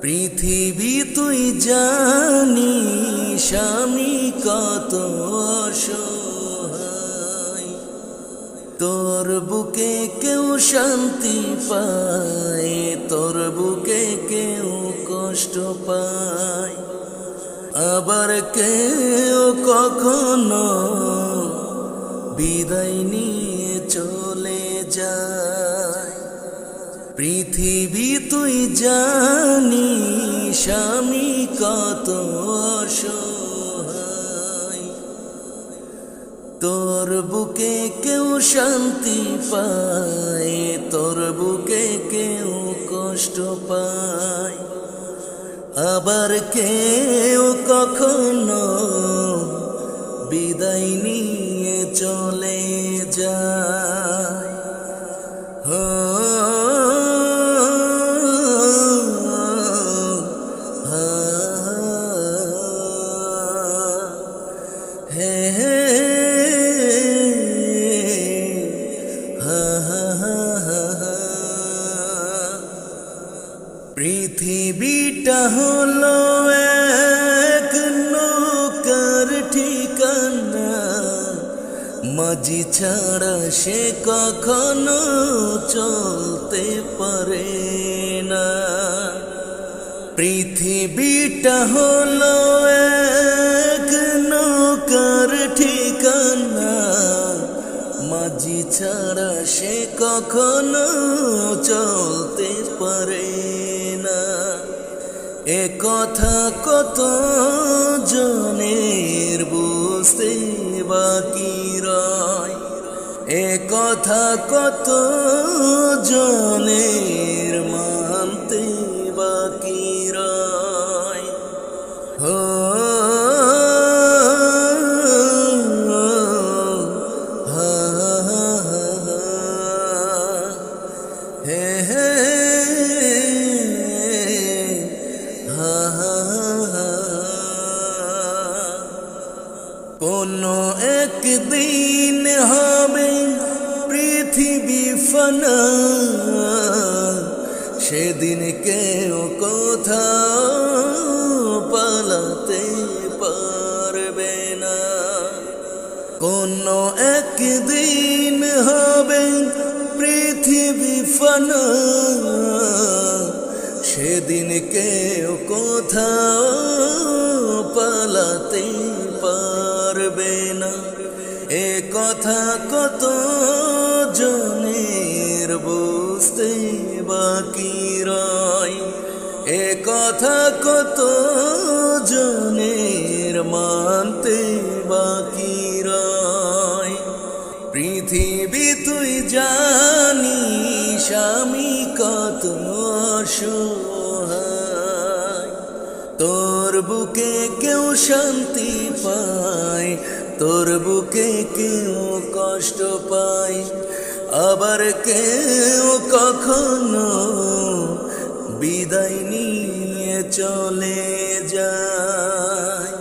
পৃথিবী তুই জানিস আমি কত অসহায়, তোর বুকে কেউ শান্তি পায়, তোর বুকে কেউ কষ্ট পায়, আবার কেউ কখনো বিদায় নিয়ে চলে যায়। পৃথিবী তুই জানিস আমি কত অসহায়, তোর বুকে কেউ শান্তি পায়, তোর বুকে কেউ কষ্ট পায়, আবার কেউ কখনো বিদায় নিয়ে চলে যায়। পৃথিবীটা হলো এক নৌকার ঠিকানা, মাঝি ছাড়া সে কখনো চলতে পারে না। পৃথিবীটা হলো এক নৌকার ঠিকানা, মাঝি ছাড়া সে কখনো চলতে পারে না। এ কথা কত জনের বুঝতে বাকি রয়, এ কথা কত জনের মানতে বাকি রয়। কোনো একদিন হবে পৃথিবী ফানা, সেদিন কেউ কোথাও পালাতে পারবে না। কোনো একদিন হবে পৃথিবী ফানা, সেদিন কেউ কোথাও পালাতে পারবে না। এ কথা কত জনের বুঝতে বাকি রয়, এ কথা কত জনের মানতে বাকি রয়। পৃথিবী তুই জানিস আমি কত অসহায়, তোর বুকে কেউ শান্তি পায়, তোর বুকে কেউ কষ্ট পায়, আবার কেউ কখনো বিদায় নিয়ে চলে যায়।